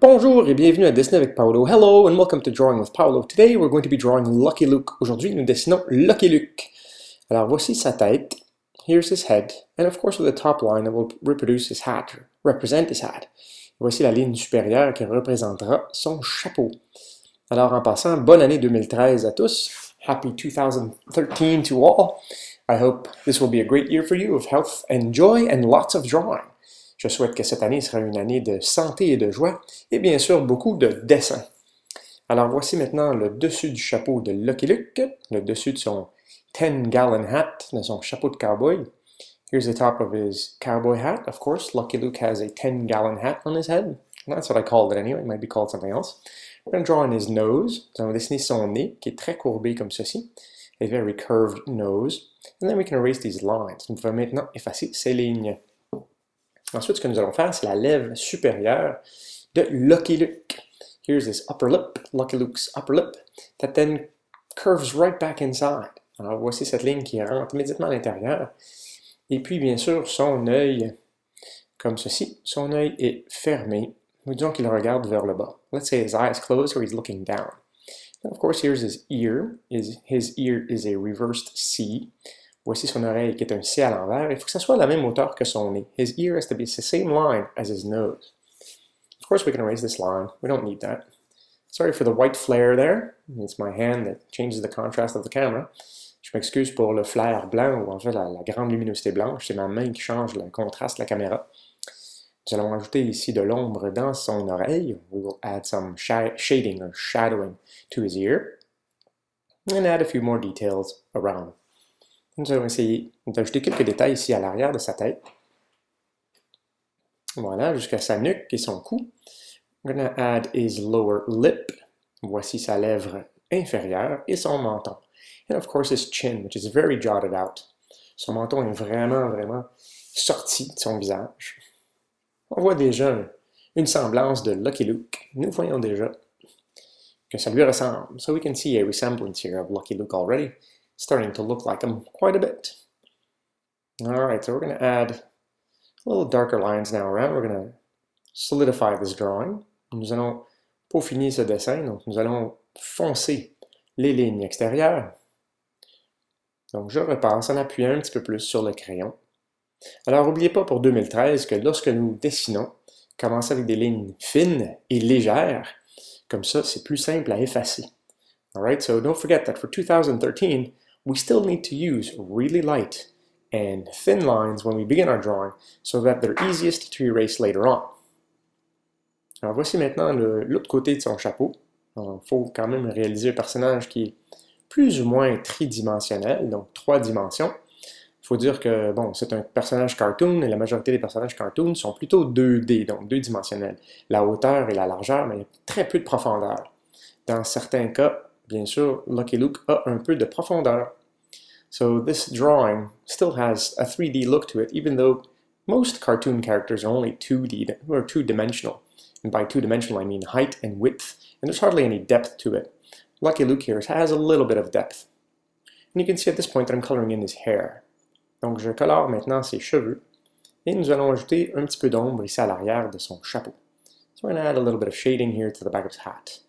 Bonjour et bienvenue à Dessiner avec Paolo. Hello and welcome to Drawing with Paolo. Today we're going to be drawing Lucky Luke. Aujourd'hui nous dessinons Lucky Luke. Alors voici sa tête. Here's his head. And of course with the top line that will reproduce his hat, represent his hat. Voici la ligne supérieure qui représentera son chapeau. Alors en passant, bonne année 2013 à tous. Happy 2013 to all. I hope this will be a great year for you of health and joy and lots of drawing. Je souhaite que cette année sera une année de santé et de joie, et bien sûr beaucoup de dessins. Alors voici maintenant le dessus du chapeau de Lucky Luke, le dessus de son 10-gallon hat, de son chapeau de cowboy. Here's the top of his cowboy hat, of course. Lucky Luke has a 10-gallon hat on his head. That's what I called it anyway, it might be called something else. We're going to draw on his nose. Nous allons dessiner son nez, qui est très courbé comme ceci. A very curved nose. And then we can erase these lines. Nous pouvons maintenant effacer ces lignes. Ensuite, ce que nous allons faire, c'est la lèvre supérieure de Lucky Luke. Here's his upper lip, Lucky Luke's upper lip, that then curves right back inside. Alors voici cette ligne qui rentre immédiatement à l'intérieur. Et puis, bien sûr, son œil, comme ceci, son œil est fermé. Nous disons qu'il regarde vers le bas. Let's say his eye is closed or he's looking down. And of course, here's his ear. His ear is a reversed C. Voici son oreille qui est un C à l'envers. Il faut que ça soit à la même hauteur que son nez. His ear has to be the same line as his nose. Of course, we can erase this line. We don't need that. Sorry for the white flare there. It's my hand that changes the contrast of the camera. Je m'excuse pour le flair blanc, ou en fait la grande luminosité blanche. C'est ma main qui change le contraste de la caméra. Nous allons ajouter ici de l'ombre dans son oreille. We will add some shading or shadowing to his ear. And add a few more details around. Nous allons essayer d'ajouter quelques détails ici à l'arrière de sa tête. Voilà, jusqu'à sa nuque et son cou. We're going to add his lower lip. Voici sa lèvre inférieure et son menton. And of course his chin, which is very jotted out. Son menton est vraiment sorti de son visage. On voit déjà une semblance de Lucky Luke. Nous voyons déjà que ça lui ressemble. So we can see a resemblance here of Lucky Luke already. Starting to look like him quite a bit. Alright, so we're going to add a little darker lines now around. We're going to solidify this drawing. Nous allons peaufiner ce dessin, donc nous allons foncer les lignes extérieures. Donc je repasse en appuyant un petit peu plus sur le crayon. Alors n'oubliez pas pour 2013 que lorsque nous dessinons, commencez avec des lignes fines et légères. Comme ça, c'est plus simple à effacer. Alright, so don't forget that for 2013, we still need to use really light and thin lines when we begin our drawing so that they're easiest to erase later on. Alors voici maintenant l'autre côté de son chapeau. Il faut quand même réaliser un personnage qui est plus ou moins tridimensionnel, donc 3 dimensions. Il faut dire que bon, c'est un personnage cartoon et la majorité des personnages cartoon sont plutôt 2D, donc 2-dimensionnels. La hauteur et la largeur, mais il y a très peu de profondeur. Dans certains cas, bien sûr, Lucky Luke a un peu de profondeur. So this drawing still has a 3D look to it, even though most cartoon characters are only 2D, or 2-dimensional. And by 2-dimensional, I mean height and width, and there's hardly any depth to it. Lucky Luke here has a little bit of depth. And you can see at this point that I'm coloring in his hair. Donc je colore maintenant ses cheveux, et nous allons ajouter un petit peu d'ombre ici à l'arrière de son chapeau. So we're going to add a little bit of shading here to the back of his hat.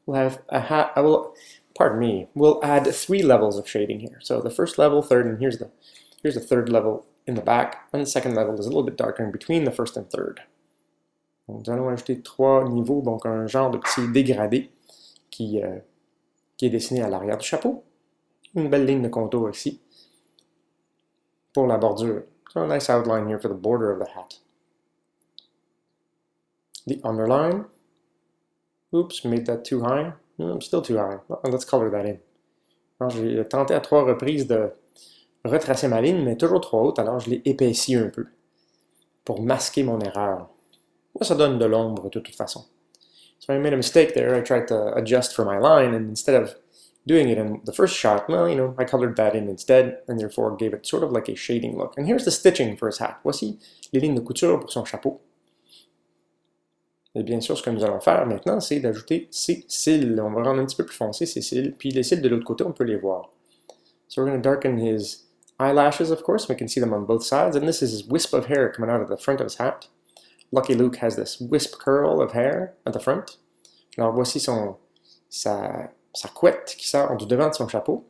We'll have a hat, we'll add 3 levels of shading here. So the first level, third, and here's the third level in the back, and the second level is a little bit darker in between the first and third. Donc, nous allons ajouter 3 niveaux, donc un genre de petit dégradé qui est dessiné à l'arrière du chapeau. Une belle ligne de contour ici pour la bordure. So a nice outline here for the border of the hat. The underline. Oops, made that too high. No, I'm still too high. Let's color that in. J'ai tenté à 3 reprises de retracer ma ligne, mais toujours trop haute, alors je l'ai épaissi un peu pour masquer mon erreur. Ça donne de l'ombre de toute façon. So I made a mistake there. I tried to adjust for my line, and instead of doing it in the first shot, well, I colored that in instead, and therefore gave it sort of like a shading look. And here's the stitching for his hat. Voici les lignes de couture pour son chapeau. Et bien sûr, ce que nous allons faire maintenant, c'est d'ajouter ses cils. On va rendre un petit peu plus foncé ses cils, puis les cils de l'autre côté, on peut les voir. So we're going to darken his eyelashes, of course. We can see them on both sides, and this is his wisp of hair coming out of the front of his hat. Lucky Luke has this wisp curl of hair at the front. Alors voici sa couette qui sort du devant de son chapeau,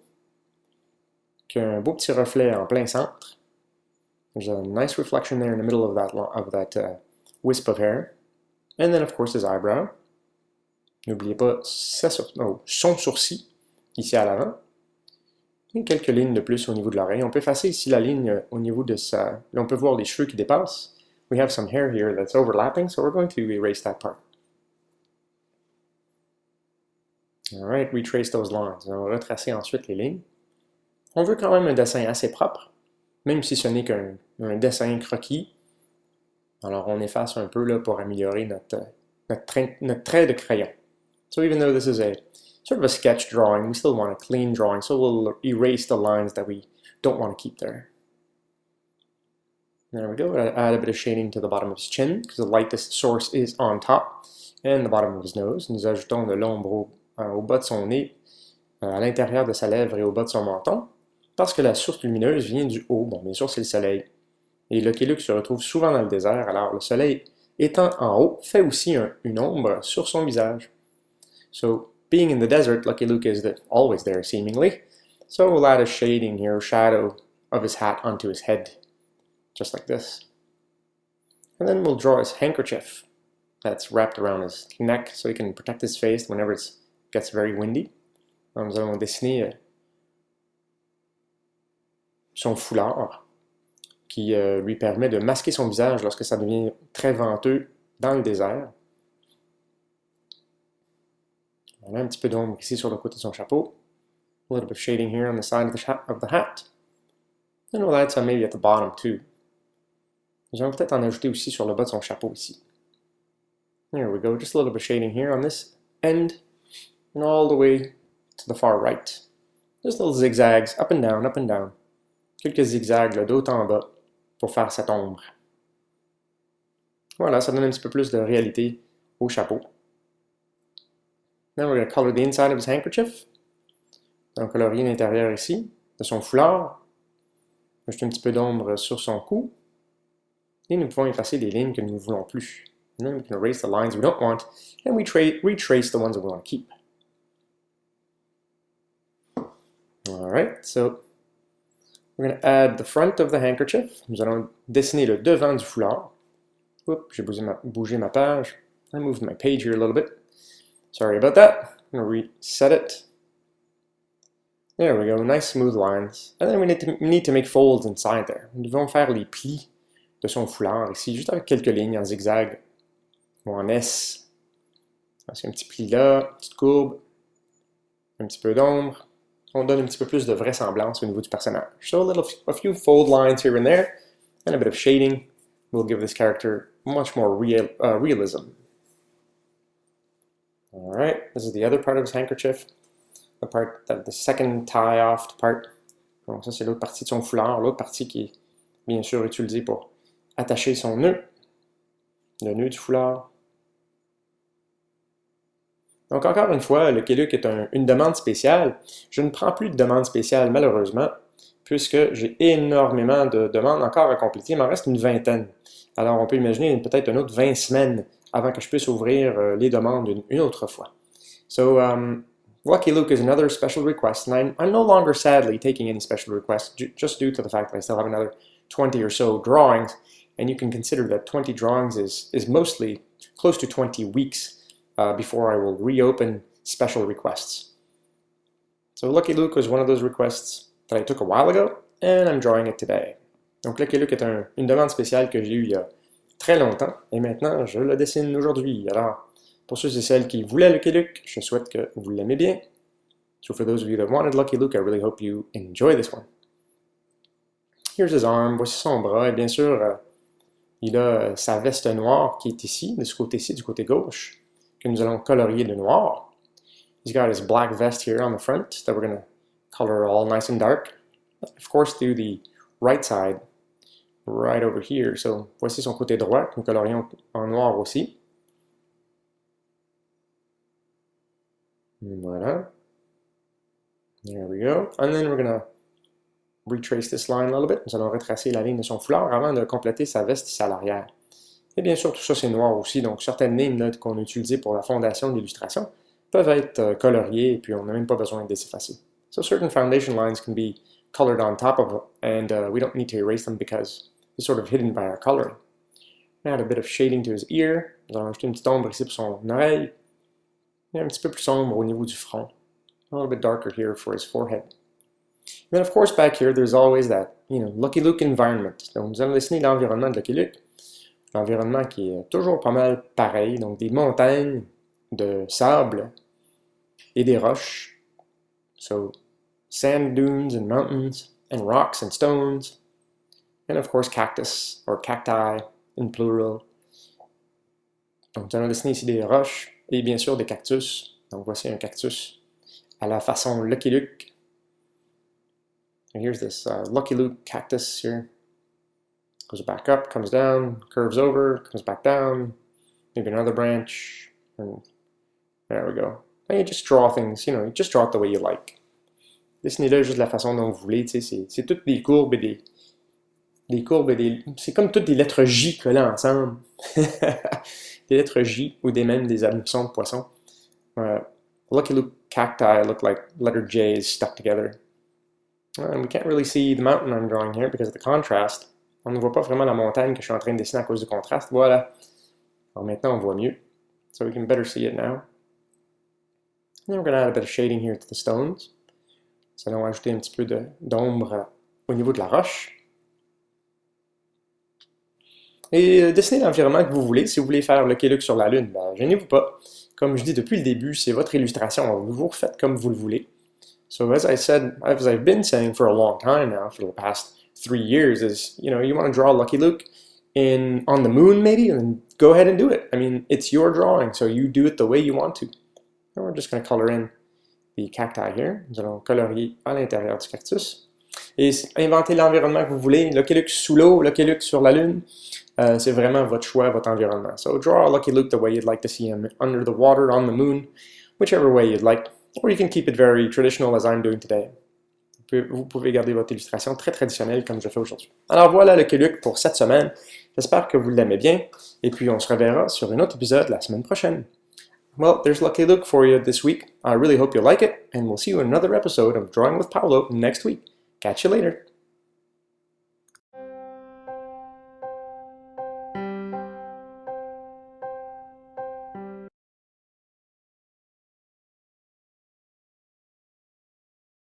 qui a un beau petit reflet en plein centre. There's a nice reflection there in the middle of that wisp of hair. And then of course his eyebrow. N'oubliez pas son sourcil ici à l'avant. Et quelques lignes de plus au niveau de l'oreille. On peut effacer ici la ligne au niveau de sa... Là, on peut voir les cheveux qui dépassent. We have some hair here that's overlapping, so we're going to erase that part. Alright, retrace those lines. On va retracer ensuite les lignes. On veut quand même un dessin assez propre, même si ce n'est qu'un dessin croquis. Alors on efface un peu là, pour améliorer notre trait de crayon. So even though this is a sort of a sketch drawing, we still want a clean drawing, so we'll erase the lines that we don't want to keep there. There we go. Add a bit of shading to the bottom of his chin, because the lightest source is on top, and the bottom of his nose. Nous ajoutons de l'ombre au bas de son nez, à l'intérieur de sa lèvre et au bas de son menton, parce que la source lumineuse vient du haut. Bon, bien sûr, c'est le soleil. Et Lucky Luke se retrouve souvent dans le désert, alors le soleil étant en haut, fait aussi une ombre sur son visage. So, being in the desert, Lucky Luke is always there, seemingly. So we'll add a shading here, shadow of his hat onto his head, just like this. And then we'll draw his handkerchief that's wrapped around his neck so he can protect his face whenever it gets very windy. Donc, nous allons dessiner son foulard qui lui permet de masquer son visage lorsque ça devient très venteux dans le désert. On a un petit peu d'ombre ici sur le côté de son chapeau. A little bit of shading here on the side of the hat. And we'll add some maybe at the bottom too. Nous allons peut-être en ajouter aussi sur le bas de son chapeau ici. There we go, just a little bit of shading here on this end, and all the way to the far right. Just little zigzags, up and down, up and down. Quelques zigzags là, de haut en bas pour faire cette ombre. Voilà, ça donne un petit peu plus de réalité au chapeau. Now we're going to color the inside of his handkerchief. Donc colorier l'intérieur ici, de son foulard. Ajouter un petit peu d'ombre sur son cou. Et nous pouvons effacer les lignes que nous ne voulons plus. And then we can erase the lines we don't want, and we retrace the ones that we want to keep. Alright, so we're going to add the front of the handkerchief. Nous allons dessiner le devant du foulard. Oups, j'ai bougé ma page. I moved my page here a little bit. Sorry about that. I'm going to reset it. There we go, nice smooth lines. And then we need to make folds inside there. Nous devons faire les plis de son foulard ici, juste avec quelques lignes en zigzag ou en S. C'est un petit pli là, une petite courbe, un petit peu d'ombre. On donne un petit peu plus de vraisemblance au niveau du personnage. So a few fold lines here and there, and a bit of shading will give this character much more realism. Alright, this is the other part of his handkerchief. The second tie-off part. Donc ça c'est l'autre partie de son foulard, l'autre partie qui est bien sûr utilisée pour attacher son nœud. Le nœud du foulard. Donc encore une fois, Lucky Luke est une demande spéciale. Je ne prends plus de demande spéciale malheureusement, puisque j'ai énormément de demandes encore à compléter. Il m'en reste une vingtaine. Alors on peut imaginer peut-être une autre 20 semaines avant que je puisse ouvrir les demandes une autre fois. So Lucky Luke is another special request, and I'm no longer sadly taking any special requests, just due to the fact that I still have another 20 or so drawings, and you can consider that 20 drawings is mostly close to 20 weeks before I will reopen special requests. So Lucky Luke was one of those requests that I took a while ago, and I'm drawing it today. Donc Lucky Luke est une demande spéciale que j'ai eue il y a très longtemps, et maintenant je le dessine aujourd'hui. Alors, pour ceux et celles qui voulaient Lucky Luke, je souhaite que vous l'aimez bien. So for those of you that wanted Lucky Luke, I really hope you enjoy this one. Here's his arm, voici son bras, et bien sûr, il a sa veste noire qui est ici, de ce côté-ci, du côté gauche, que nous allons colorier de noir. He's got his black vest here on the front that we're going to color all nice and dark. Of course, through the right side, right over here. So voici son côté droit, que nous colorions en noir aussi. Voilà. There we go. And then we're going to retrace this line a little bit. Nous allons retracer la ligne de son foulard avant de compléter sa veste ici à l'arrière. Et bien sûr, tout ça c'est noir aussi, donc certaines lignes qu'on a utilisées pour la fondation de l'illustration peuvent être coloriées et puis on n'a même pas besoin de les effacer. So certain foundation lines can be colored on top of it, and we don't need to erase them because they're sort of hidden by our coloring. Add a bit of shading to his ear. Nous allons ajouter une petite ombre ici pour son oreille. Et un petit peu plus sombre au niveau du front. A little bit darker here for his forehead. And then of course back here there's always that, Lucky Luke environment. Donc nous allons dessiner l'environnement de Lucky Luke. L'environnement qui est toujours pas mal pareil. Donc des montagnes de sable et des roches. So sand dunes and mountains and rocks and stones. And of course cactus or cacti in plural. Donc nous allons dessiner ici des roches et bien sûr des cactus. Donc voici un cactus à la façon Lucky Luke. And here's this Lucky Luke cactus here. Goes back up, comes down, curves over, comes back down. Maybe another branch. And there we go. And you just draw things, you just draw it the way you like. Dessinez-le juste de la façon dont vous voulez. C'est toutes des courbes et des courbes et des... C'est comme toutes des lettres J collées ensemble. Des lettres J ou même des hameçons de poisson. Lucky Luke cacti look like letter J's stuck together. And we can't really see the mountain I'm drawing here because of the contrast. On ne voit pas vraiment la montagne que je suis en train de dessiner à cause du contraste. Voilà. Alors maintenant, on voit mieux. So we can better see it now. And then we're going to add a bit of shading here to the stones. Nous allons ajouter un petit peu d'ombre au niveau de la roche. Et dessinez l'environnement que vous voulez. Si vous voulez faire Lucky Luke sur la Lune, gênez-vous pas. Comme je dis depuis le début, c'est votre illustration. Vous vous refaites comme vous le voulez. So as I've been saying for a long time now, for the past 3 years, is, you want to draw Lucky Luke on the moon maybe, and go ahead and do it. I mean, it's your drawing, so you do it the way you want to. And we're just going to color in the cacti here. Nous allons colorier à l'intérieur du cactus. Et inventez l'environnement que vous voulez. Lucky Luke sous l'eau, Lucky Luke sur la Lune. C'est vraiment votre choix, votre environnement. So draw Lucky Luke the way you'd like to see him, under the water, on the moon, whichever way you'd like. Or you can keep it very traditional as I'm doing today. Vous pouvez garder votre illustration très traditionnelle comme je fais aujourd'hui. Alors voilà Lucky Luke pour cette semaine. J'espère que vous l'aimez bien. Et puis on se reverra sur un autre épisode la semaine prochaine. Well, there's Lucky Luke for you this week. I really hope you like it. And we'll see you in another episode of Drawing with Paolo next week. Catch you later.